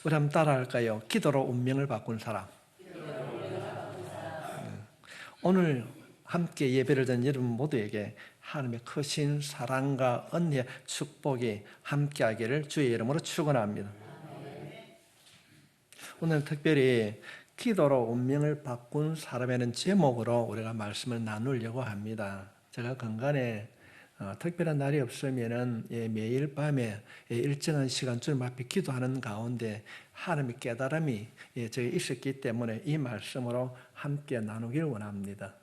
우리 한번 따라할까요? 기도로 운명을 바꾼 사람. 오늘 함께 예배를 드린 여러분 모두에게 하나님의 크신 사랑과 은혜의 축복이 함께하기를 주의 이름으로 축원합니다. 오늘 특별히 기도로 운명을 바꾼 사람이라는 제목으로 우리가 말씀을 나누려고 합니다. 제가 건강에 특별한 날이 없으면은 매일 밤에 일정한 시간 주님 앞에 기도하는 가운데 하나님의 깨달음이 저에 있었기 때문에 이 말씀으로 함께 나누길 원합니다.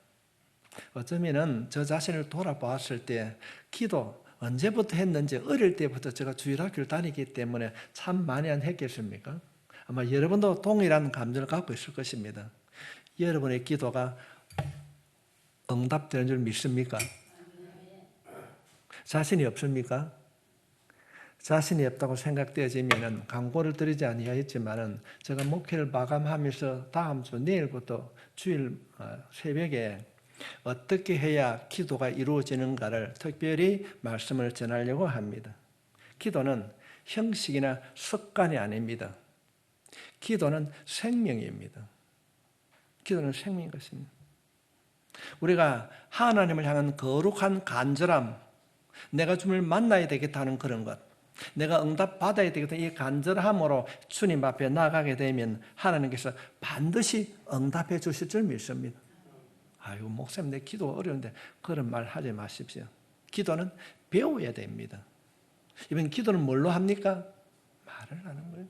어쩌면은 저 자신을 돌아보았을 때 기도 언제부터 했는지 어릴 때부터 제가 주일학교를 다니기 때문에 참 많이 안 했겠습니까? 아마 여러분도 동일한 감정을 갖고 있을 것입니다. 여러분의 기도가 응답되는 줄 믿습니까? 자신이 없습니까? 자신이 없다고 생각되어지면 강고를 드리지 아니하였지만은 제가 목회를 마감하면서 다음 주 내일부터 주일 새벽에 어떻게 해야 기도가 이루어지는가를 특별히 말씀을 전하려고 합니다. 기도는 형식이나 습관이 아닙니다. 기도는 생명입니다. 기도는 생명인 것입니다. 우리가 하나님을 향한 거룩한 간절함, 내가 주님을 만나야 되겠다는 그런 것, 내가 응답받아야 되겠다 이 간절함으로 주님 앞에 나가게 되면 하나님께서 반드시 응답해 주실 줄 믿습니다. 아이고 목사님 내 기도 어려운데 그런 말 하지 마십시오. 기도는 배워야 됩니다. 이번 기도는 뭘로 합니까? 말을 하는 거예요.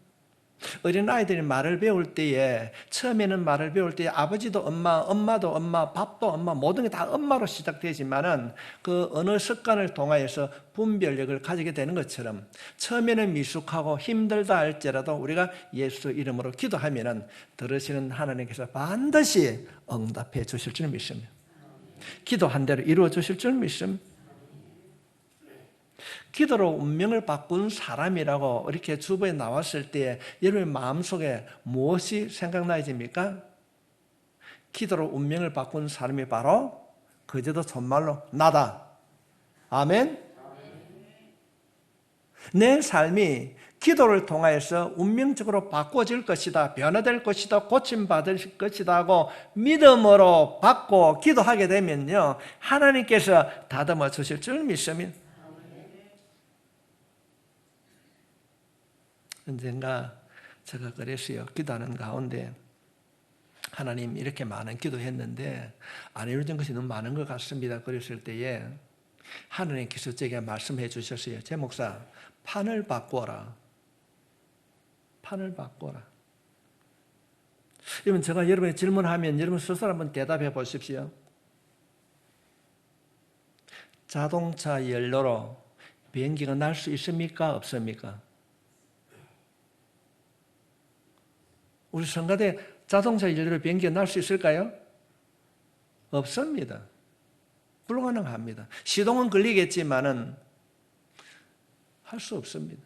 어린아이들이 말을 배울 때에 처음에는 말을 배울 때에 아버지도 엄마, 엄마도 엄마, 밥도 엄마 모든 게 다 엄마로 시작되지만은 그 언어 습관을 통하여서 분별력을 가지게 되는 것처럼 처음에는 미숙하고 힘들다 할지라도 우리가 예수 이름으로 기도하면은 들으시는 하나님께서 반드시 응답해 주실 줄 믿습니다. 기도한 대로 이루어 주실 줄 믿습니다. 기도로 운명을 바꾼 사람이라고 이렇게 주보에 나왔을 때 여러분의 마음속에 무엇이 생각나십니까? 기도로 운명을 바꾼 사람이 바로 그제도 정말로 나다. 아멘? 내 삶이 기도를 통하여서 운명적으로 바꿔질 것이다, 변화될 것이다, 고침받을 것이다 하고 믿음으로 받고 기도하게 되면요 하나님께서 다듬어 주실 줄 믿습니다. 언젠가 제가 그랬어요. 기도하는 가운데 하나님 이렇게 많은 기도했는데 안 이루어진 것이 너무 많은 것 같습니다. 그랬을 때에 하나님께서 제게 말씀해 주셨어요. 제 목사 판을 바꿔라. 판을 바꿔라. 여러분 제가 여러분의 질문하면 여러분 스스로 한번 대답해 보십시오. 자동차 연료로 비행기가 날 수 있습니까? 없습니까? 우리 성가대 자동차 연료로 비행기가 날 수 있을까요? 없습니다. 불가능합니다. 시동은 걸리겠지만은 할 수 없습니다.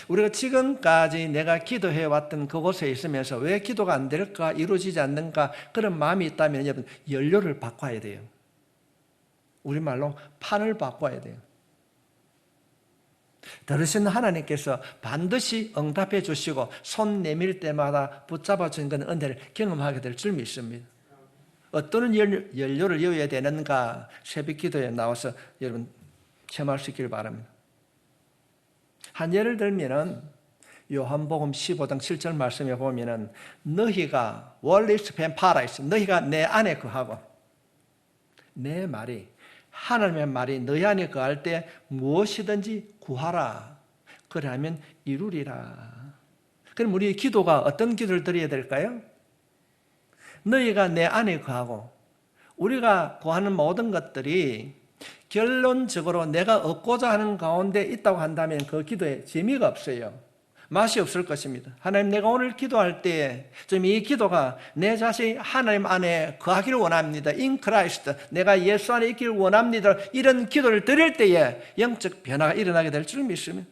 우리가 지금까지 내가 기도해왔던 그곳에 있으면서 왜 기도가 안 될까, 이루어지지 않는가 그런 마음이 있다면 여러분 연료를 바꿔야 돼요. 우리말로 판을 바꿔야 돼요. 들으신 하나님께서 반드시 응답해 주시고 손 내밀 때마다 붙잡아 주는 그 은혜를 경험하게 될 줄 믿습니다. 어떤 연료를 이어야 되는가 새벽 기도에 나와서 여러분 체험할 수 있기를 바랍니다. 한 예를 들면은 요한복음 15장 7절 말씀에 보면은 너희가 월리스 펜파라이스 너희가 내 안에 거하고 내 말이 하나님의 말이 너희 안에 거할 때 무엇이든지 구하라. 그러면 이루리라. 그럼 우리의 기도가 어떤 기도를 드려야 될까요? 너희가 내 안에 거하고 우리가 구하는 모든 것들이 결론적으로 내가 얻고자 하는 가운데 있다고 한다면 그 기도에 재미가 없어요. 맛이 없을 것입니다. 하나님 내가 오늘 기도할 때 좀 이 기도가 내 자신이 하나님 안에 거하기를 원합니다. In Christ 내가 예수 안에 있기를 원합니다. 이런 기도를 드릴 때에 영적 변화가 일어나게 될 줄 믿습니다.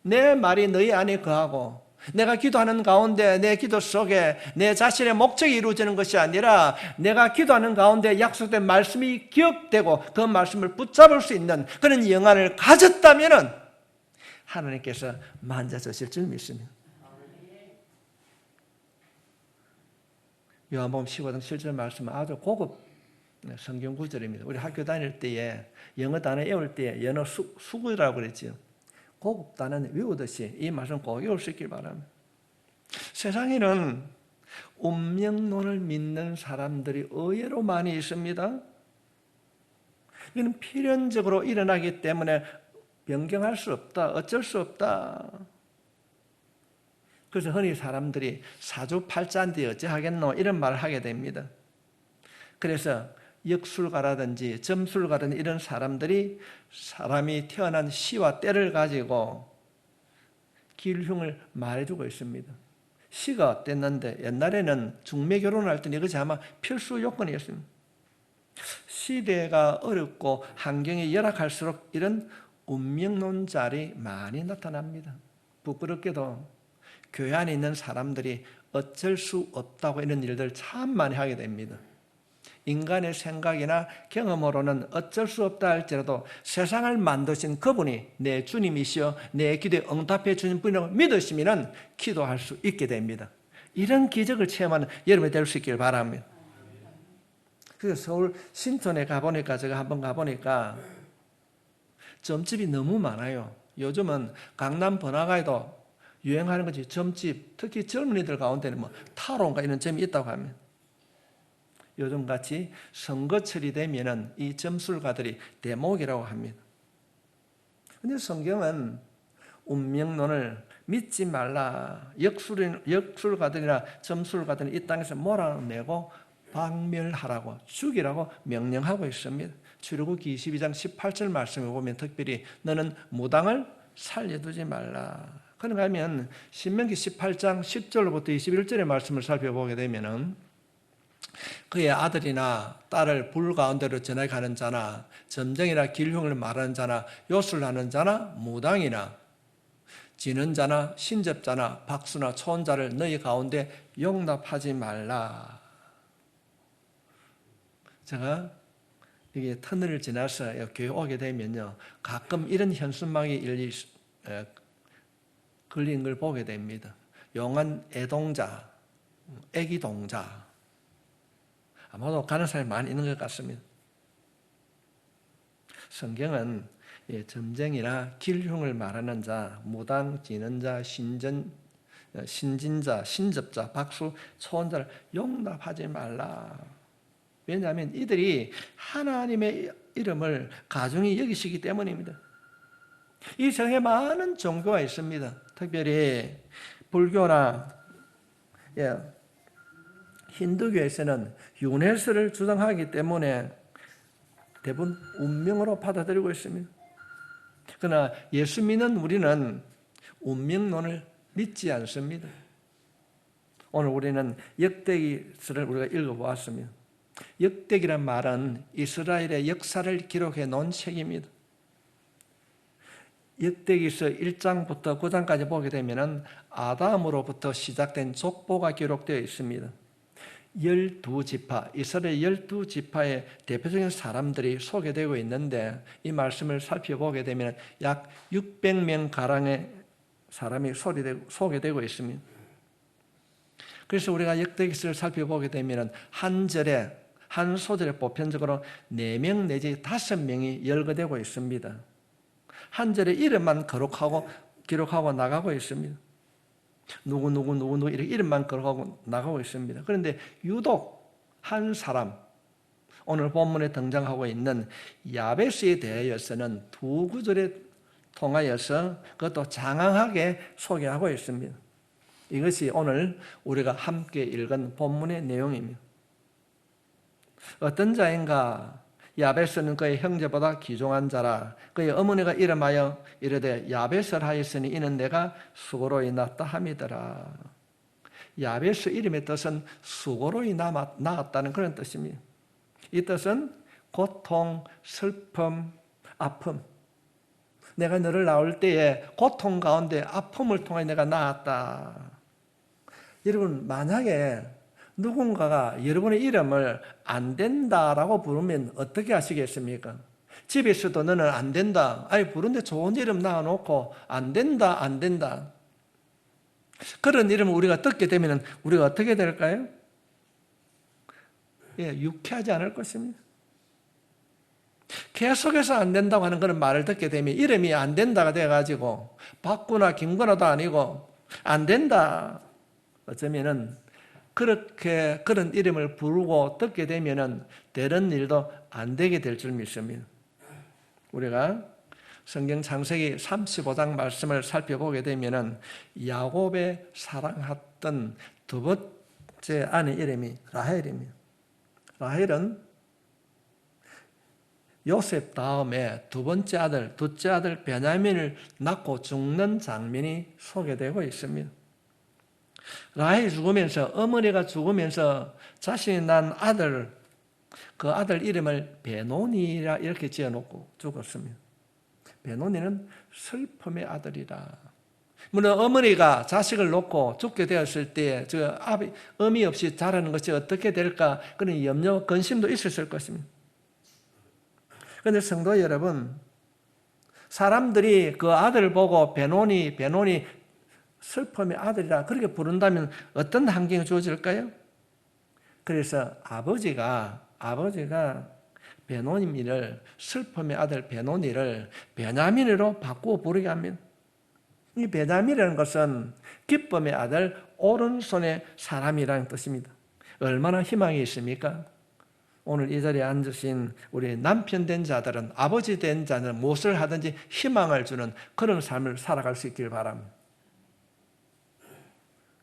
내 말이 너희 안에 거하고 내가 기도하는 가운데 내 기도 속에 내 자신의 목적이 이루어지는 것이 아니라 내가 기도하는 가운데 약속된 말씀이 기억되고 그 말씀을 붙잡을 수 있는 그런 영안을 가졌다면 하나님께서 만져주실 줄 믿습니다. 요한복음 15장 7절 말씀은 아주 고급 성경 구절입니다. 우리 학교 다닐 때에 영어 단어 외울 때에 영어 수구라고 그랬지요. 고급 단어 외우듯이 이 말씀 꼭 외울 수 있길 바랍니다. 세상에는 운명론을 믿는 사람들이 의외로 많이 있습니다. 이는 필연적으로 일어나기 때문에 변경할 수 없다, 어쩔 수 없다. 그래서 흔히 사람들이 사주팔자인데 어찌하겠노 이런 말을 하게 됩니다. 그래서 역술가라든지 점술가라든지 이런 사람들이 사람이 태어난 시와 때를 가지고 길흉을 말해주고 있습니다. 시가 어땠는데 옛날에는 중매 결혼할 때는 이것이 아마 필수 요건이었습니다. 시대가 어렵고 환경이 열악할수록 이런 운명론자리 많이 나타납니다. 부끄럽게도 교회 안에 있는 사람들이 어쩔 수 없다고 이런 일들 참 많이 하게 됩니다. 인간의 생각이나 경험으로는 어쩔 수 없다 할지라도 세상을 만드신 그분이 내 주님이시여 내 기도에 응답해 주신 분이라고 믿으시면 기도할 수 있게 됩니다. 이런 기적을 체험하는 여러분이 될 수 있길 바랍니다. 그래서 서울 신촌에 가보니까 제가 한번 가보니까 점집이 너무 많아요. 요즘은 강남 번화가에도 유행하는 것이 점집, 특히 젊은이들 가운데는 뭐 타로인가 이런 점이 있다고 합니다. 요즘같이 선거철이 되면은 이 점술가들이 대목이라고 합니다. 그런데 성경은 운명론을 믿지 말라. 역술가들이나 점술가들은 이 땅에서 몰아내고 박멸하라고, 죽이라고 명령하고 있습니다. 출애굽기 22장 18절 말씀에 보면 특별히 너는 무당을 살려두지 말라. 그런가 하면 신명기 18장 10절부터 21절의 말씀을 살펴보게 되면은 그의 아들이나 딸을 불 가운데로 전해 가는 자나 점쟁이나 길흉을 말하는 자나 요술하는 자나 무당이나 지는 자나 신접자나 박수나 초혼자를 너희 가운데 용납하지 말라. 제가 이게 터널을 지나서 교회 오게 되면요 가끔 이런 현수막이 걸린 걸 보게 됩니다. 용한 애동자, 애기동자 아마도 가는 사람이 많이 있는 것 같습니다. 성경은 점쟁이나 길흉을 말하는 자, 무당, 지는 자, 신진자, 신접자, 박수, 초혼자를 용납하지 말라. 왜냐하면 이들이 하나님의 이름을 가중히 여기시기 때문입니다. 이 세상에 많은 종교가 있습니다. 특별히 불교나 힌두교에서는 윤회설을 주장하기 때문에 대부분 운명으로 받아들이고 있습니다. 그러나 예수 믿는 우리는 운명론을 믿지 않습니다. 오늘 우리는 역대기서를 우리가 읽어보았습니다. 역대기란 말은 이스라엘의 역사를 기록해 놓은 책입니다. 역대기서 1장부터 9장까지 보게 되면 아담으로부터 시작된 족보가 기록되어 있습니다. 12지파, 이스라엘 12지파의 대표적인 사람들이 소개되고 있는데 이 말씀을 살펴보게 되면 약 600명 가량의 사람이 소개되고 있습니다. 그래서 우리가 역대기서를 살펴보게 되면 한 절에 한 소절에 보편적으로 4명 내지 5명이 열거되고 있습니다. 한 절에 이름만 기록하고 나가고 있습니다. 누구 이렇게 이름만 기록하고 나가고 있습니다. 그런데 유독 한 사람, 오늘 본문에 등장하고 있는 야베스에 대하여서는 2구절에 통하여서 그것도 장황하게 소개하고 있습니다. 이것이 오늘 우리가 함께 읽은 본문의 내용입니다. 어떤 자인가? 야베스는 그의 형제보다 귀중한 자라. 그의 어머니가 이름하여 이르되 야베스를 하였으니 이는 내가 수고로 인났다 함이더라. 야베스 이름의 뜻은 수고로 낳았다는 그런 뜻입니다. 이 뜻은 고통, 슬픔, 아픔. 내가 너를 낳을 때에 고통 가운데 아픔을 통해 내가 낳았다. 여러분, 만약에 누군가가 여러분의 이름을 안 된다라고 부르면 어떻게 하시겠습니까? 집에서도 너는 안 된다. 아니, 부른데 좋은 이름 낳아놓고 안 된다. 그런 이름을 우리가 듣게 되면 우리가 어떻게 될까요? 유쾌하지 않을 것입니다. 계속해서 안 된다고 하는 그런 말을 듣게 되면 이름이 안 된다가 돼가지고 박구나 김구나도 아니고 안 된다. 어쩌면은 그렇게 그런 이름을 부르고 듣게 되면은 되는 일도 안 되게 될 줄 믿습니다. 우리가 성경 창세기 35장 말씀을 살펴보게 되면은 야곱의 사랑했던 두 번째 아내 이름이 라헬입니다. 라헬은 요셉 다음에 두 번째 아들, 둘째 아들 베냐민을 낳고 죽는 장면이 소개되고 있습니다. 라헬이 죽으면서 어머니가 죽으면서 자신이 낳은 아들, 그 아들 이름을 베노니라 이렇게 지어놓고 죽었습니다. 베노니는 슬픔의 아들이라. 물론 어머니가 자식을 놓고 죽게 되었을 때 의미 없이 자라는 것이 어떻게 될까 그런 염려, 근심도 있었을 것입니다. 그런데 성도 여러분, 사람들이 그 아들을 보고 베노니 슬픔의 아들이라 그렇게 부른다면 어떤 환경이 주어질까요? 그래서 아버지가 베노니를 슬픔의 아들 베노니를 베냐민으로 바꾸어 부르게 합니다. 이 베냐민이라는 것은 기쁨의 아들 오른손의 사람이라는 뜻입니다. 얼마나 희망이 있습니까? 오늘 이 자리에 앉으신 우리 남편 된 자들은, 아버지 된 자는 무엇을 하든지 희망을 주는 그런 삶을 살아갈 수 있길 바랍니다.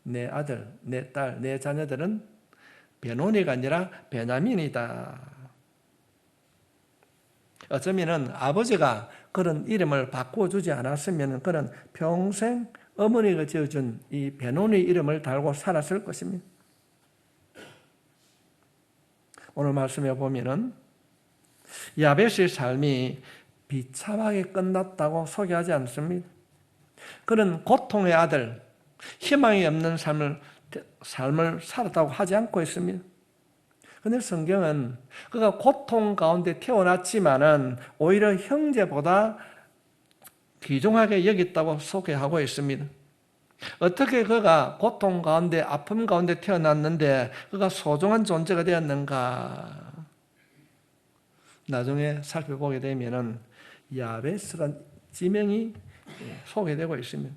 내 아들, 내 딸, 내 자녀들은 베노니가 아니라 베냐민이다. 어쩌면 아버지가 그런 이름을 바꿔주지 않았으면 그는 평생 어머니가 지어준 이 베노니 이름을 달고 살았을 것입니다. 오늘 말씀에 보면은 야벳의 삶이 비참하게 끝났다고 소개하지 않습니다. 그는 고통의 아들, 희망이 없는 삶을 살았다고 하지 않고 있습니다. 그런데 성경은 그가 고통 가운데 태어났지만은 오히려 형제보다 귀중하게 여겼다고 소개하고 있습니다. 어떻게 그가 고통 가운데 아픔 가운데 태어났는데 그가 소중한 존재가 되었는가? 나중에 살펴보게 되면은 야베스란 지명이 소개되고 있습니다.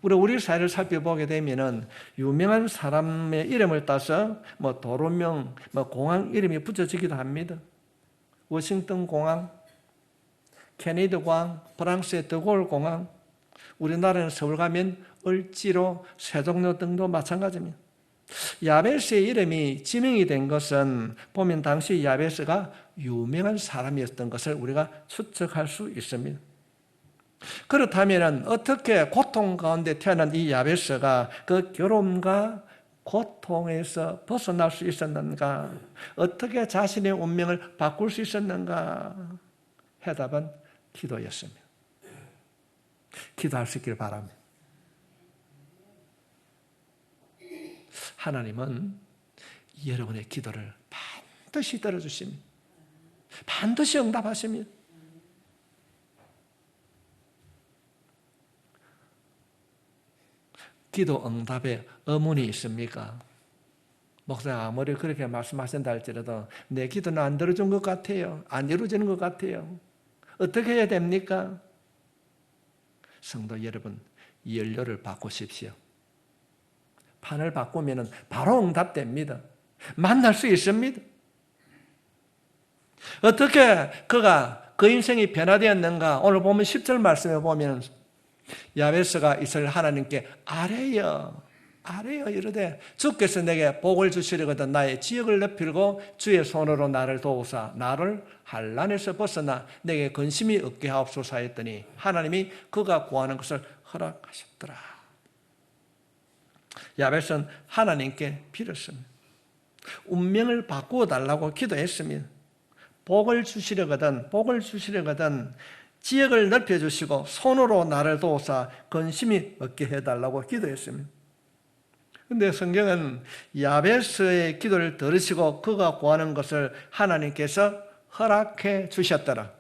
우리 사회를 살펴보게 되면은 유명한 사람의 이름을 따서 도로명, 공항 이름이 붙여지기도 합니다. 워싱턴 공항, 케네디 공항, 프랑스의 드골 공항, 우리나라는 서울 가면 을지로, 세종로 등도 마찬가지입니다. 야베스의 이름이 지명이 된 것은 보면 당시 야베스가 유명한 사람이었던 것을 우리가 추측할 수 있습니다. 그렇다면 어떻게 고통 가운데 태어난 이 야베스가 그 괴로움과 고통에서 벗어날 수 있었는가? 어떻게 자신의 운명을 바꿀 수 있었는가? 해답은 기도였습니다. 기도할 수 있기를 바랍니다. 하나님은 여러분의 기도를 반드시 들어주십니다. 반드시 응답하십니다. 기도 응답에 의문이 있습니까? 목사님 아무리 그렇게 말씀하신다 할지라도 내 기도는 안 들어준 것 같아요. 안 이루어지는 것 같아요. 어떻게 해야 됩니까? 성도 여러분, 연료를 바꾸십시오. 판을 바꾸면 바로 응답됩니다. 만날 수 있습니다. 어떻게 그가 그 인생이 변화되었는가? 오늘 보면 10절 말씀에 보면 야베스가 이스라엘 하나님께 아뢰어 이르되 주께서 내게 복을 주시려거든 나의 지역을 넓히고 주의 손으로 나를 도우사 나를 환난에서 벗어나 내게 근심이 없게 하옵소서 했더니 하나님이 그가 구하는 것을 허락하셨더라. 야베스는 하나님께 빌었습니다. 운명을 바꾸어 달라고 기도했습니다. 복을 주시려거든 지역을 넓혀주시고 손으로 나를 도우사 근심이 없게 해달라고 기도했습니다. 그런데 성경은 야베스의 기도를 들으시고 그가 구하는 것을 하나님께서 허락해 주셨더라.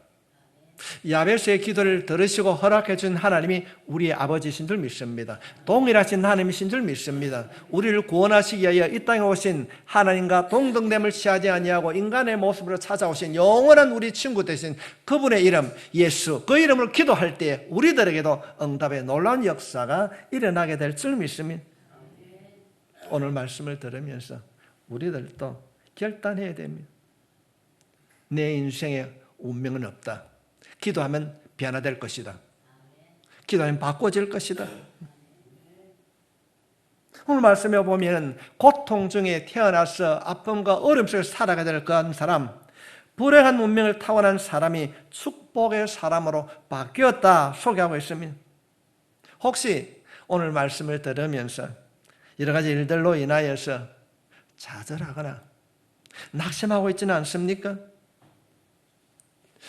야베스의 기도를 들으시고 허락해 준 하나님이 우리의 아버지신 줄 믿습니다. 동일하신 하나님이신 줄 믿습니다. 우리를 구원하시기 위하여 이 땅에 오신 하나님과 동등됨을 취하지 아니하고 인간의 모습으로 찾아오신 영원한 우리 친구 되신 그분의 이름 예수, 그 이름으로 기도할 때 우리들에게도 응답의 놀라운 역사가 일어나게 될 줄 믿습니다. 오늘 말씀을 들으면서 우리들도 결단해야 됩니다. 내 인생에 운명은 없다. 기도하면 변화될 것이다. 기도하면 바꿔질 것이다. 오늘 말씀에 보면 고통 중에 태어나서 아픔과 어려움 속에 살아가야 될 그 사람, 불행한 운명을 타고난 사람이 축복의 사람으로 바뀌었다 소개하고 있습니다. 혹시 오늘 말씀을 들으면서 여러 가지 일들로 인하여서 좌절하거나 낙심하고 있지는 않습니까?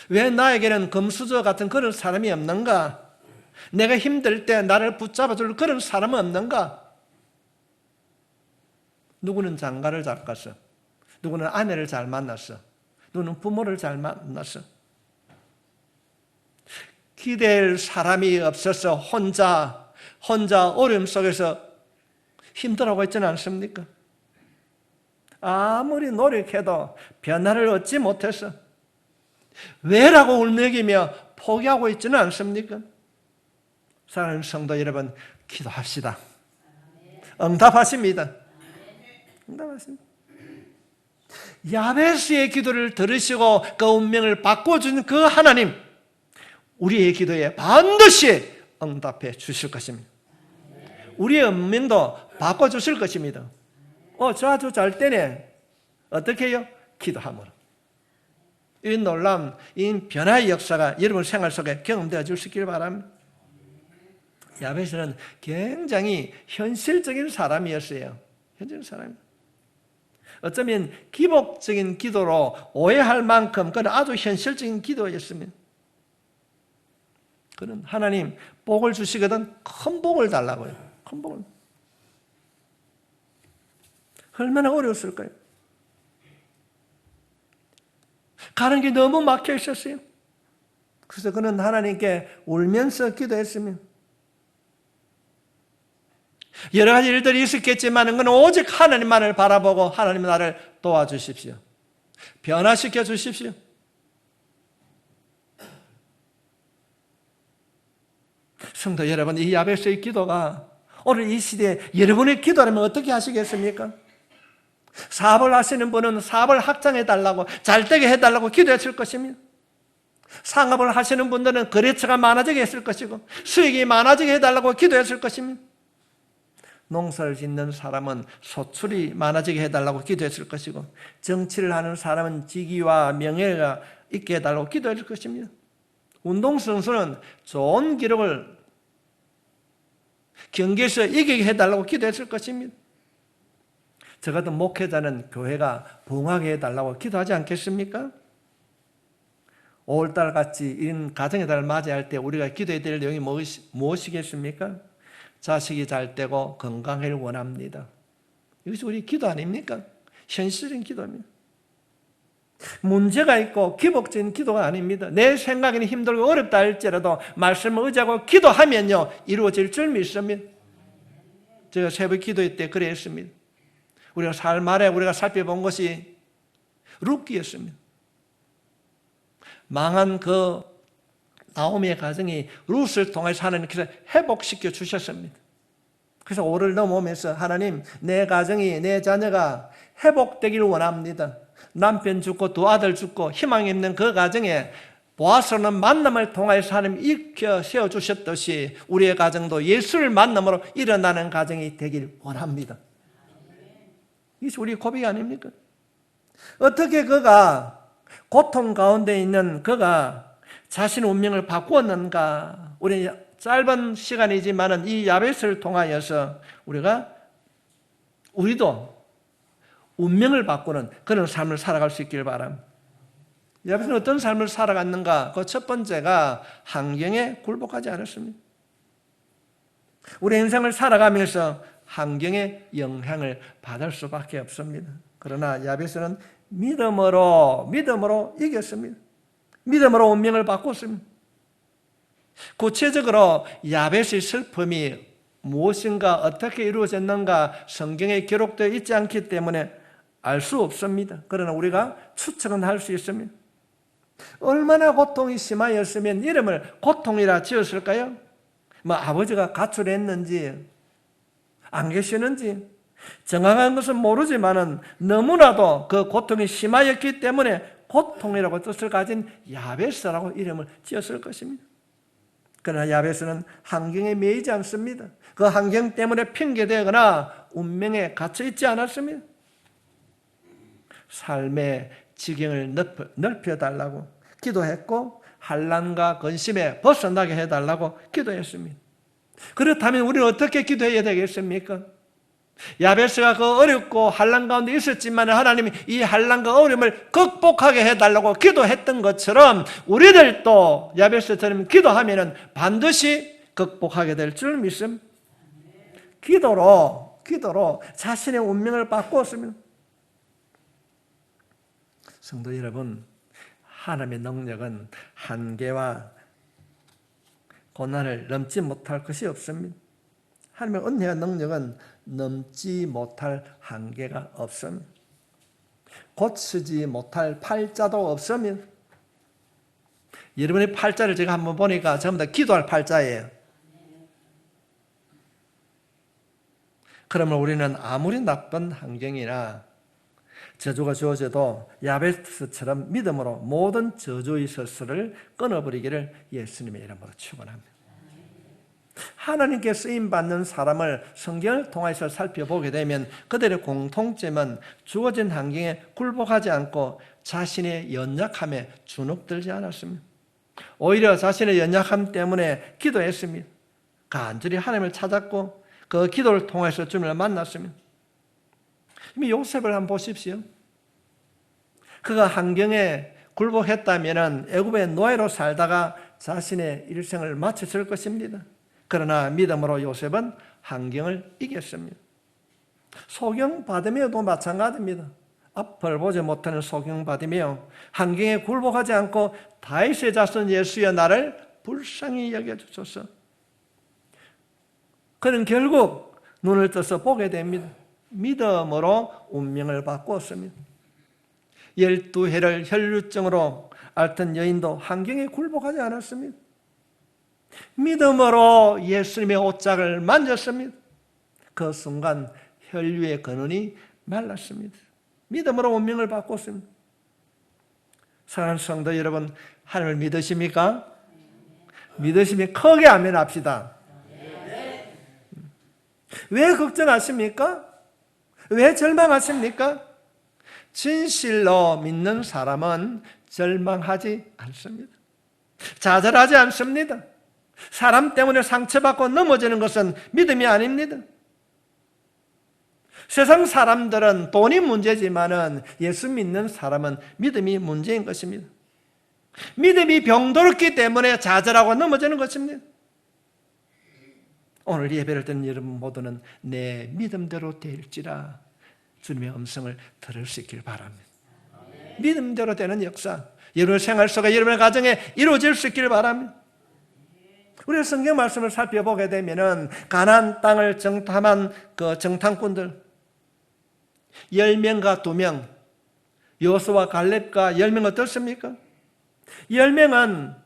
왜 나에게는 금수저 같은 그런 사람이 없는가? 내가 힘들 때 나를 붙잡아줄 그런 사람은 없는가? 누구는 장가를 잘 갔어. 누구는 아내를 잘 만났어. 누구는 부모를 잘 만났어. 기댈 사람이 없어서 혼자 어려움 속에서 힘들어하고 있지는 않습니까? 아무리 노력해도 변화를 얻지 못해서 왜라고 울먹이며 포기하고 있지는 않습니까? 사랑하는 성도 여러분, 기도합시다. 응답하십니다. 응답하십니다. 야베스의 기도를 들으시고 그 운명을 바꿔준 그 하나님, 우리의 기도에 반드시 응답해 주실 것입니다. 우리의 운명도 바꿔주실 것입니다. 저 아주 잘 되네. 어떻게 해요? 기도함으로. 이 놀라운 이 변화의 역사가 여러분 생활 속에 경험되어 줄 수 있기를 바랍니다. 야베스는 굉장히 현실적인 사람이었어요. 현실적인 사람입니다. 어쩌면 기복적인 기도로 오해할 만큼 그는 아주 현실적인 기도였습니다. 그는 하나님 복을 주시거든 큰 복을 달라고요. 큰 복을. 얼마나 어려웠을까요? 가는 게 너무 막혀 있었어요. 그래서 그는 하나님께 울면서 기도했으면 여러 가지 일들이 있었겠지만 그는 오직 하나님만을 바라보고 하나님 나를 도와주십시오. 변화시켜 주십시오. 성도 여러분, 이 야베스의 기도가 오늘 이 시대에 여러분의 기도라면 어떻게 하시겠습니까? 사업을 하시는 분은 사업을 확장해달라고, 잘되게 해달라고 기도했을 것입니다. 상업을 하시는 분들은 거래처가 많아지게 했을 것이고 수익이 많아지게 해달라고 기도했을 것입니다. 농사를 짓는 사람은 소출이 많아지게 해달라고 기도했을 것이고 정치를 하는 사람은 직위와 명예가 있게 해달라고 기도했을 것입니다. 운동선수는 좋은 기록을 경기에서 이기게 해달라고 기도했을 것입니다. 저 같은 목회자는 교회가 부흥하게 해달라고 기도하지 않겠습니까? 5월달같이 이런 가정의 달을 맞이할 때 우리가 기도해야 될 내용이 무엇이겠습니까? 자식이 잘 되고 건강하기를 원합니다. 이것이 우리 기도 아닙니까? 현실적인 기도입니다. 문제가 있고 기복적인 기도가 아닙니다. 내 생각에는 힘들고 어렵다 할지라도 말씀을 의지하고 기도하면요 이루어질 줄 믿습니다. 제가 새벽 기도회 때 그랬습니다. 우리가 살 말에 우리가 살펴본 것이 룻기였습니다. 망한 그 나오미의 가정이 룻을 통해서 하나님께서 회복시켜 주셨습니다. 그래서 5를 넘어오면서 하나님, 내 가정이, 내 자녀가 회복되기를 원합니다. 남편 죽고 두 아들 죽고 희망이 있는 그 가정에 보아서는 만남을 통해서 하나님 일으켜 세워주셨듯이 우리의 가정도 예수를 만남으로 일어나는 가정이 되길 원합니다. 이게 우리 고백이 아닙니까? 어떻게 그가 고통 가운데 있는 그가 자신의 운명을 바꾸었는가? 우리 짧은 시간이지만 이 야베스를 통하여서 우리도 운명을 바꾸는 그런 삶을 살아갈 수 있기를 바랍니다. 야베스는 어떤 삶을 살아갔는가? 그 첫 번째가 환경에 굴복하지 않았습니다. 우리 인생을 살아가면서 환경의 영향을 받을 수밖에 없습니다. 그러나 야베스는 믿음으로 이겼습니다. 믿음으로 운명을 바꿨습니다. 구체적으로 야벳의 슬픔이 무엇인가 어떻게 이루어졌는가 성경에 기록되어 있지 않기 때문에 알 수 없습니다. 그러나 우리가 추측은 할 수 있습니다. 얼마나 고통이 심하였으면 이름을 고통이라 지었을까요? 뭐 아버지가 가출했는지 안 계시는지 정확한 것은 모르지만은 너무나도 그 고통이 심하였기 때문에 고통이라고 뜻을 가진 야베스라고 이름을 지었을 것입니다. 그러나 야베스는 환경에 매이지 않습니다. 그 환경 때문에 핑계대거나 운명에 갇혀 있지 않았습니다. 삶의 지경을 넓혀달라고 기도했고 환난과 근심에 벗어나게 해달라고 기도했습니다. 그렇다면 우리는 어떻게 기도해야 되겠습니까? 야베스가 그 어렵고 환난 가운데 있었지만 하나님이 이 환난과 어려움을 극복하게 해달라고 기도했던 것처럼 우리들도 야베스처럼 기도하면 반드시 극복하게 될 줄 믿습니다. 기도로 자신의 운명을 바꾸었습니다. 성도 여러분, 하나님의 능력은 한계와 고난을 넘지 못할 것이 없습니다. 하나님의 은혜와 능력은 넘지 못할 한계가 없습니다. 고치지 못할 팔자도 없습니다. 여러분의 팔자를 제가 한번 보니까 전부 다 기도할 팔자예요. 그러면 우리는 아무리 나쁜 환경이나 저주가 주어져도 야베스처럼 믿음으로 모든 저주의 서스를 끊어버리기를 예수님의 이름으로 축원합니다. 하나님께 쓰임받는 사람을 성경을 통해서 살펴보게 되면 그들의 공통점은 주어진 환경에 굴복하지 않고 자신의 연약함에 주눅들지 않았습니다. 오히려 자신의 연약함 때문에 기도했습니다. 간절히 하나님을 찾았고 그 기도를 통해서 주님을 만났습니다. 요셉을 한번 보십시오. 그가 환경에 굴복했다면 애굽의 노예로 살다가 자신의 일생을 마쳤을 것입니다. 그러나 믿음으로 요셉은 환경을 이겼습니다. 소경 바디메오도 마찬가지입니다. 앞을 보지 못하는 소경 바디메오, 환경에 굴복하지 않고 다윗의 자손 예수여 나를 불쌍히 여겨주소서. 그는 결국 눈을 떠서 보게 됩니다. 믿음으로 운명을 바꾸었습니다. 12해를 혈루증으로 앓던 여인도 환경에 굴복하지 않았습니다. 믿음으로 예수님의 옷장을 만졌습니다. 그 순간 혈류의 근원이 말랐습니다. 믿음으로 운명을 바꿨습니다. 사랑하는 성도 여러분, 하나님을 믿으십니까? 믿으시면 크게 아멘 합시다. 왜 걱정하십니까? 왜 절망하십니까? 진실로 믿는 사람은 절망하지 않습니다. 좌절하지 않습니다. 사람 때문에 상처받고 넘어지는 것은 믿음이 아닙니다. 세상 사람들은 돈이 문제지만은 예수 믿는 사람은 믿음이 문제인 것입니다. 믿음이 병들었기 때문에 좌절하고 넘어지는 것입니다. 오늘 예배를 듣는 여러분 모두는 내 믿음대로 될지라 주님의 음성을 들을 수 있길 바랍니다. 믿음대로 되는 역사, 여러분의 생활 속에 여러분의 가정에 이루어질 수 있길 바랍니다. 우리가 성경 말씀을 살펴보게 되면은 가나안 땅을 정탐한 그 정탐꾼들 10명과 2명, 여호수아와 갈렙과 10명 어떻습니까? 10명은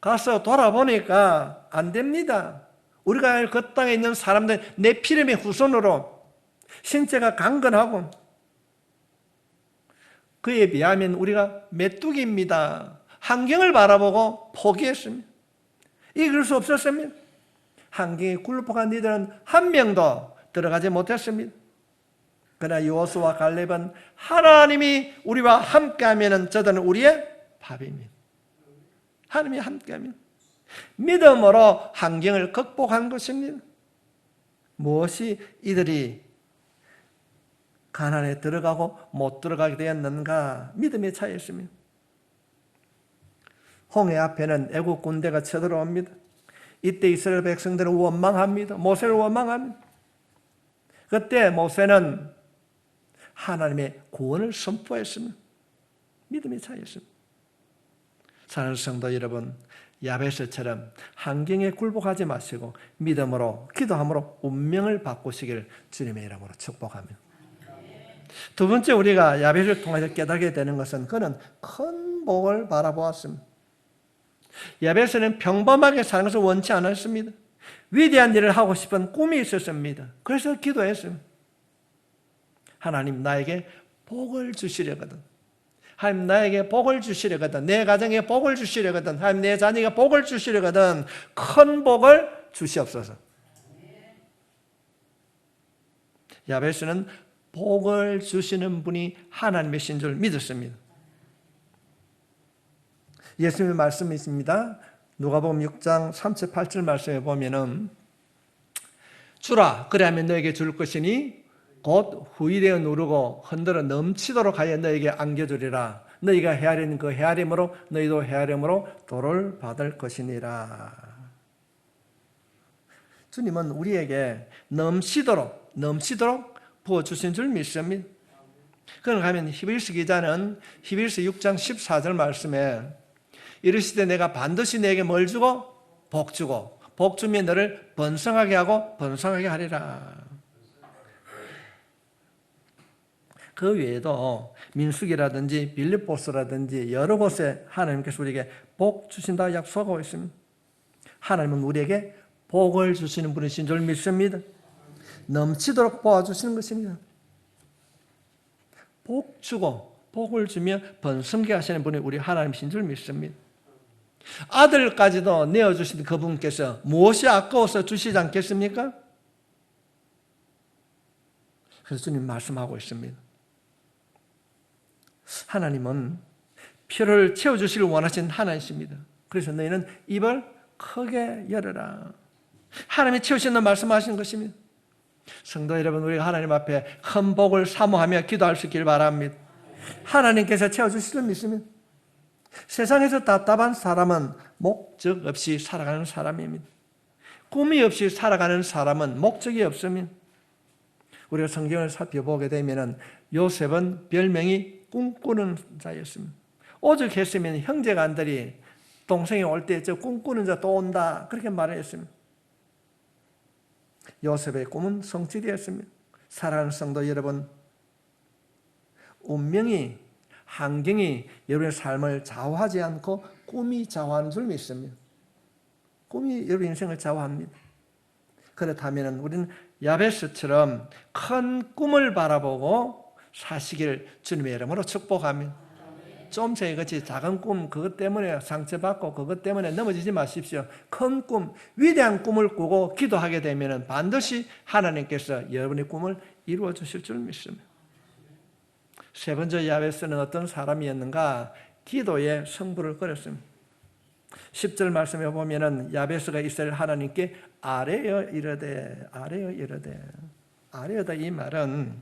가서 돌아보니까 안 됩니다. 우리가 그 땅에 있는 사람들 내 피름의 후손으로 신체가 강건하고 그에 비하면 우리가 메뚜기입니다. 환경을 바라보고 포기했습니다. 이길 수 없었습니다. 환경에 굴복한 이들은 한 명도 들어가지 못했습니다. 그러나 여호수아와 갈렙은 하나님이 우리와 함께하면 저들은 우리의 밥입니다. 하나님이 함께하면 믿음으로 환경을 극복한 것입니다. 무엇이 이들이 가나안에 들어가고 못 들어가게 되었는가? 믿음의 차이였습니다. 홍해 앞에는 애국 군대가 쳐들어옵니다. 이때 이스라엘 백성들은 원망합니다. 모세를 원망합니다. 그때 모세는 하나님의 구원을 선포했습니다. 믿음의 차이였습니다. 사랑하는 성도 여러분, 야베스처럼 환경에 굴복하지 마시고 믿음으로 기도함으로 운명을 바꾸시길 주님의 이름으로 축복하며, 두 번째 우리가 야베스를 통해서 깨닫게 되는 것은 그는 큰 복을 바라보았습니다. 야베스는 평범하게 사는 것을 원치 않았습니다. 위대한 일을 하고 싶은 꿈이 있었습니다. 그래서 기도했습니다. 하나님, 나에게 복을 주시려거든. 하나님, 나에게 복을 주시려거든. 내 가정에 복을 주시려거든. 하나님, 내 자녀에게 복을 주시려거든. 큰 복을 주시옵소서. 야베스는 복을 주시는 분이 하나님이신 줄 믿었습니다. 예수님의 말씀이 있습니다. 누가복음 6장 38절 말씀에 보면은 주라, 그리하면 너에게 줄 것이니 곧 후이되어 누르고 흔들어 넘치도록 하여 너에게 안겨주리라. 너희가 헤아리는 그 헤아림으로 너희도 헤아림으로 도를 받을 것이니라. 주님은 우리에게 넘치도록 부어주신 줄 믿습니다. 그런가 하면 히브리서 기자는 히브리서 6장 14절 말씀에 이르시되 내가 반드시 내게 뭘 주고? 복 주고 복 주면 너를 번성하게 하고 번성하게 하리라. 그 외에도 민수기라든지 빌립보서라든지 여러 곳에 하나님께서 우리에게 복 주신다 약속하고 있습니다. 하나님은 우리에게 복을 주시는 분이신 줄 믿습니다. 넘치도록 보아주시는 것입니다. 복 주고 복을 주며 번성케 하시는 분이 우리 하나님이신 줄 믿습니다. 아들까지도 내어주신 그분께서 무엇이 아까워서 주시지 않겠습니까? 그래서 주님 말씀하고 있습니다. 하나님은 필요를 채워주시길 원하시는 하나님이십니다. 그래서 너희는 입을 크게 열어라. 하나님이 채우신다는 말씀하시는 것입니다. 성도 여러분, 우리가 하나님 앞에 큰 복을 사모하며 기도할 수 있길 바랍니다. 하나님께서 채워주실 줄 믿습니다. 세상에서 답답한 사람은 목적 없이 살아가는 사람입니다. 꿈이 없이 살아가는 사람은 목적이 없습니다. 우리가 성경을 살펴보게 되면 요셉은 별명이 꿈꾸는 자였습니다. 오죽했으면 형제간들이 동생이 올 때 저 꿈꾸는 자 또 온다 그렇게 말했습니다. 요셉의 꿈은 성취되었습니다. 사랑하는 성도 여러분, 운명이, 환경이 여러분의 삶을 좌우하지 않고 꿈이 좌우하는 줄 믿습니다. 꿈이 여러분의 인생을 좌우합니다. 그렇다면 우리는 야베스처럼 큰 꿈을 바라보고 사시길 주님의 이름으로 축복합니다. 좀 전에 같이 작은 꿈 그것 때문에 상처받고 그것 때문에 넘어지지 마십시오. 큰 꿈, 위대한 꿈을 꾸고 기도하게 되면 반드시 하나님께서 여러분의 꿈을 이루어 주실 줄 믿습니다. 세 번째 야베스는 어떤 사람이었는가? 기도에 성부를 걸었습니다. 10절 말씀에 보면은 야베스가 이스라엘 하나님께 아뢰어 이르되 아뢰어다 이 말은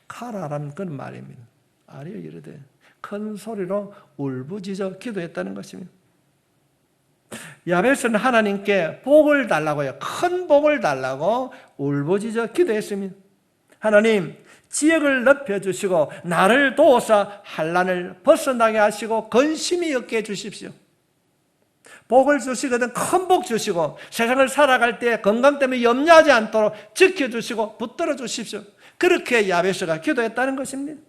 카라라는 그런 말입니다. 아뢰어 이르되 큰 소리로 울부짖어 기도했다는 것입니다. 야베스는 하나님께 복을 달라고요. 큰 복을 달라고 울부짖어 기도했습니다. 하나님, 지역을 넓혀주시고 나를 도우사 환난을 벗어나게 하시고 근심이 없게 해주십시오. 복을 주시거든 큰 복 주시고 세상을 살아갈 때 건강 때문에 염려하지 않도록 지켜주시고 붙들어 주십시오. 그렇게 야베스가 기도했다는 것입니다.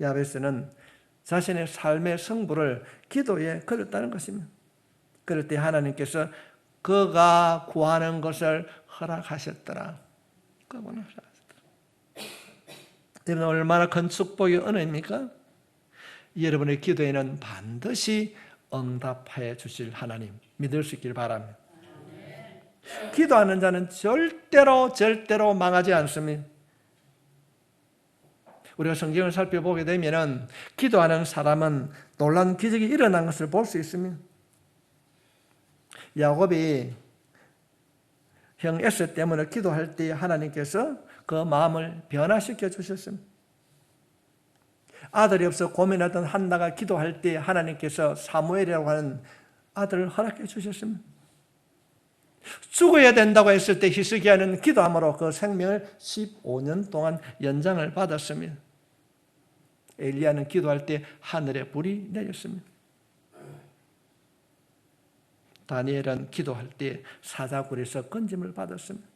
야베스는 자신의 삶의 성부를 기도에 걸었다는 것입니다. 그럴 때 하나님께서 그가 구하는 것을 허락하셨더라. 여러분, 얼마나 큰 축복의 은혜입니까? 여러분의 기도에는 반드시 응답해 주실 하나님 믿을 수 있길 바랍니다. 기도하는 자는 절대로 망하지 않습니다. 우리가 성경을 살펴보게 되면 기도하는 사람은 놀라운 기적이 일어난 것을 볼 수 있습니다. 야곱이 형 에서 때문에 기도할 때 하나님께서 그 마음을 변화시켜 주셨습니다. 아들이 없어 고민하던 한나가 기도할 때 하나님께서 사무엘이라고 하는 아들을 허락해 주셨습니다. 죽어야 된다고 했을 때 히스기야는 기도함으로 그 생명을 15년 동안 연장을 받았습니다. 엘리야는 기도할 때 하늘에 불이 내렸습니다. 다니엘은 기도할 때 사자굴에서 건짐을 받았습니다.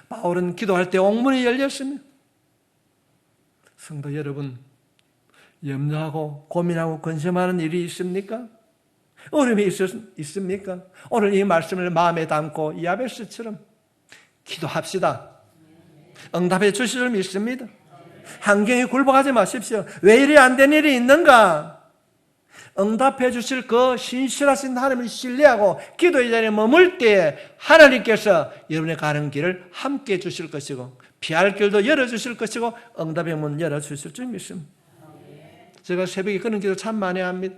바울은 기도할 때 옥문이 열렸습니다. 성도 여러분, 염려하고 고민하고 근심하는 일이 있습니까? 어려움이 있습니까? 오늘 이 말씀을 마음에 담고 야베스처럼 기도합시다. 응답해 주실 줄 믿습니다. 환경에 굴복하지 마십시오. 왜 이리 안 된 일이 있는가? 응답해 주실 그 신실하신 하나님을 신뢰하고 기도의 자리에 머물 때 하나님께서 여러분의 가는 길을 함께 해 주실 것이고 피할 길도 열어주실 것이고 응답의 문 열어주실 줄 믿습니다. 제가 새벽에 그런 기도 참 많이 합니다.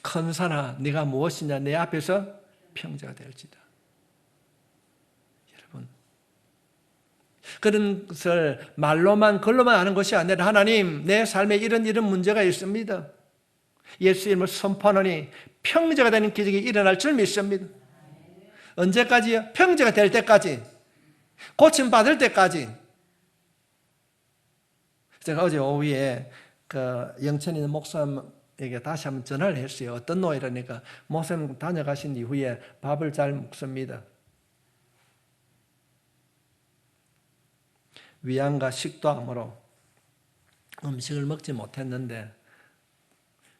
큰 산아 네가 무엇이냐 내 앞에서 평지가 될지다. 여러분, 그런 것을 말로만 글로만 하는 것이 아니라 하나님 내 삶에 이런 문제가 있습니다. 예수 이름을 선포하노니 평지가 되는 기적이 일어날 줄 믿습니다. 언제까지요? 평지가 될 때까지, 고침받을 때까지. 제가 어제 오후에 영천에 있는 목사님에게 다시 한번 전화를 했어요. 어떤 노이라니까 목사님 다녀가신 이후에 밥을 잘 먹습니다. 위암과 식도암으로 음식을 먹지 못했는데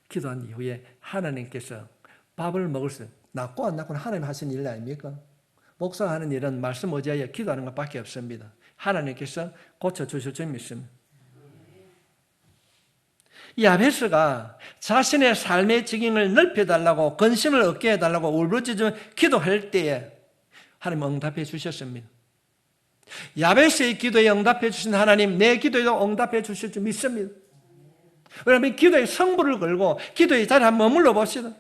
기도한 이후에 하나님께서 밥을 먹을 수 낫고 안 낫고는 하나님 하신 일 아닙니까? 목사가 하는 일은 말씀 의지하여 기도하는 것밖에 없습니다. 하나님께서 고쳐주실 줄 믿습니다. 야베스가 자신의 삶의 지경을 넓혀달라고 근심을 얻게 해달라고 울부짖으며 기도할 때에 하나님 응답해 주셨습니다. 야베스의 기도에 응답해 주신 하나님 내 기도에도 응답해 주실 줄 믿습니다. 왜냐하면 기도의 성부를 걸고 기도의 자리에 한번 머물러 봅시다.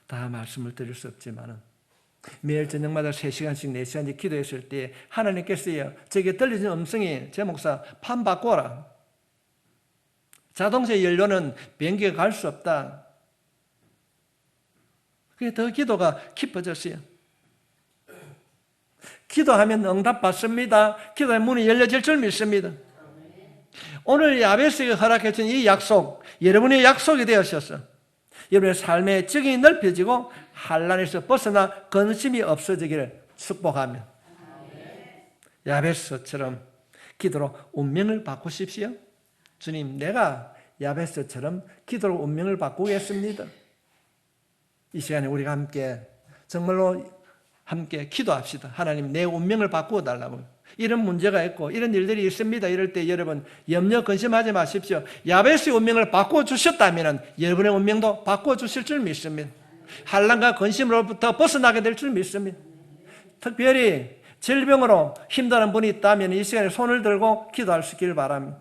다 말씀을 드릴 수 없지만 매일 저녁마다 3시간씩 4시간씩 기도했을 때 하나님께서요 제게 들려진 음성이 제 목사 판 바꿔라. 자동차 연료는 비행기가 갈 수 없다. 그게 더 기도가 깊어졌어요. 기도하면 응답받습니다. 기도의 문이 열려질 줄 믿습니다. 오늘 야베스에게 허락해 준 이 약속, 여러분의 약속이 되었었어. 여러분의 삶의 적이 넓혀지고 환난에서 벗어나 근심이 없어지기를 축복하며 야베스처럼 기도로 운명을 바꾸십시오. 주님, 내가 야베스처럼 기도로 운명을 바꾸겠습니다. 이 시간에 우리가 함께 정말로 함께 기도합시다. 하나님 내 운명을 바꾸어 달라고. 이런 문제가 있고 이런 일들이 있습니다. 이럴 때 여러분 염려 근심하지 마십시오. 야베스의 운명을 바꾸어 주셨다면 여러분의 운명도 바꾸어 주실 줄 믿습니다. 환난과 근심으로부터 벗어나게 될 줄 믿습니다. 특별히 질병으로 힘드는 분이 있다면 이 시간에 손을 들고 기도할 수 있기를 바랍니다.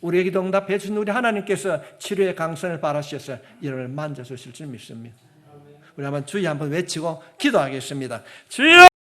우리의 기도 응답해 주신 우리 하나님께서 치료의 강선을 바라셔서 이를 만져주실 줄 믿습니다. 우리 한번 주여 한번 외치고 기도하겠습니다. 주여!